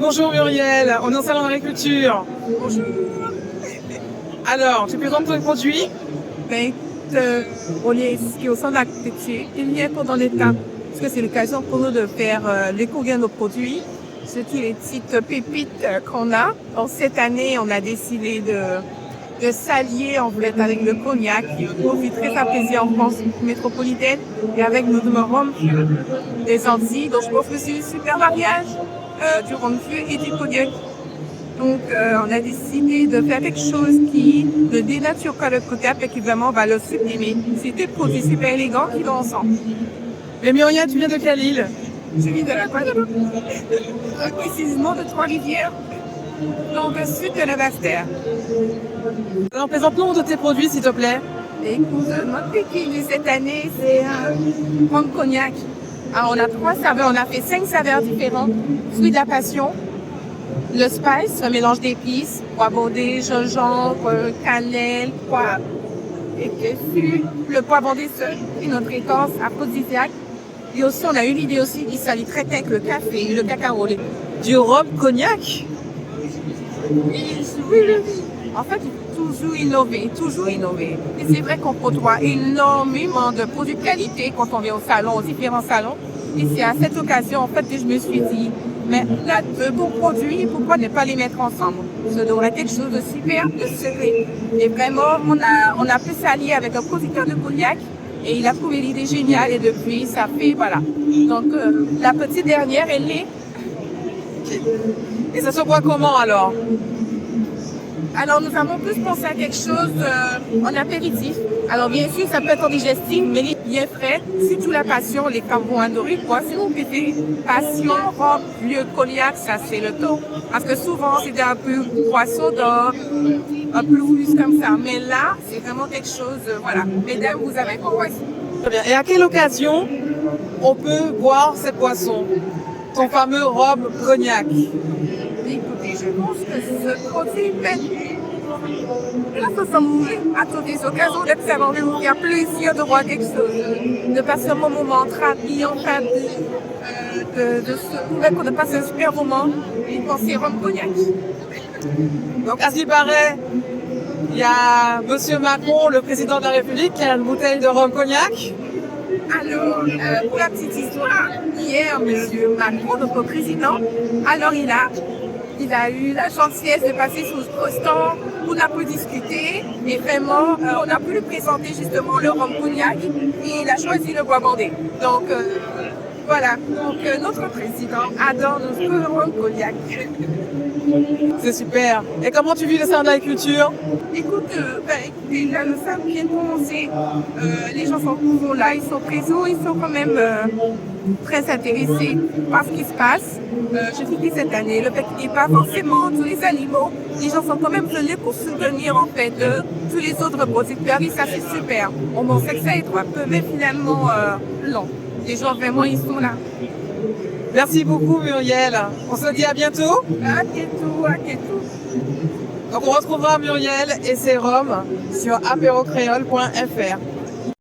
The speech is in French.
Bonjour Muriel, on est en salon d'agriculture. Bonjour. Alors, tu présentes ton produit? Ben, on est ici au centre d'architecture. Il vient pendant l'état, parce que c'est l'occasion pour nous de faire découvrir nos produits, surtout les petites pépites qu'on a. Donc, cette année, on a décidé de s'allier en fait avec le cognac, qui est très apprécié en France métropolitaine, et avec nos rhum des Antilles. Donc, je pense que c'est un super mariage du rhum vieux et du cognac. Donc, on a décidé de faire quelque chose qui ne dénature pas le cognac et qui vraiment va le sublimer. C'est deux produits super élégants qui vont ensemble. Mais Muriel, tu viens de quelle île? Je viens de la Guadeloupe, précisément de Trois-Rivières, donc au sud de la Basse-Terre. Alors, présente-nous de tes produits, s'il te plaît. Écoute, notre pépite de cette année, c'est un rhum cognac. Alors, on a 3 saveurs, on a fait 5 saveurs différentes. Fruit de la passion, le spice, un mélange d'épices, pois bondé, gingembre, cannelle, poivre. Et dessus, le pois bondé seul, et notre écorce aphrodisiaque. Et aussi, on a eu l'idée aussi qui s'allie très bien avec le café et le cacao. Du rhum cognac? Oui. En fait, toujours innover. Et c'est vrai qu'on produit énormément de produits de qualité quand on vient au salon, aux différents salons. Et c'est à cette occasion, en fait, que je me suis dit, mais là, de bons produits, pourquoi ne pas les mettre ensemble? Ça devrait être quelque chose de super, de serré. Et vraiment, on a pu s'allier avec un producteur de cognac et il a trouvé l'idée géniale et depuis, ça fait, voilà. Donc, la petite dernière, elle est. Et ça se boit comment alors? Alors, nous avons plus pensé à quelque chose en apéritif. Alors, bien sûr, ça peut être en digestif, mais il est bien frais. Surtout la passion, les carbohydrates, quoi. Si vous préférez passion, rhum, vieux cognac, ça c'est le top. Parce que souvent, c'est un peu poisson d'or, un peu plus comme ça. Mais là, c'est vraiment quelque chose, voilà. Mesdames, vous avez compris. Très bien. Et à quelle occasion on peut boire cette boisson? Ton fameux rhum cognac. Écoutez, je pense que ce produit fait là, ça semble à toutes les occasions d'être servi. Il y a plaisir de voir quelque chose, de passer un bon moment entre amis, en famille, de passer un super moment et penser rhum cognac. Donc, à ce qui paraît, il y a Monsieur Macron, le président de la République, qui a une bouteille de rhum cognac. Alors, pour la petite histoire, hier, Monsieur Macron, notre président, alors il a eu la gentillesse de passer sous le stand, on a pu discuter et vraiment, on a pu lui présenter justement le rhum cognac et il a choisi le bois bandé. Donc, voilà. Donc, notre président adore notre rhum cognac. C'est super. Et comment tu vis le salon d'agriculture? Écoute, écoutez, là, le salon vient de commencer. Les gens sont là, ils sont présents, ils sont quand même très intéressés par ce qui se passe. Je dis que cette année, le fait qu'il n'y ait pas forcément tous les animaux, les gens sont quand même venus pour soutenir en fait tous les autres producteurs et ça c'est super. On pensait que ça allait être un peu, mais finalement, non. Les gens vraiment, ils sont là. Merci beaucoup Muriel. On se dit à bientôt. À bientôt. Donc on retrouvera Muriel et ses rhums sur apérocréole.fr.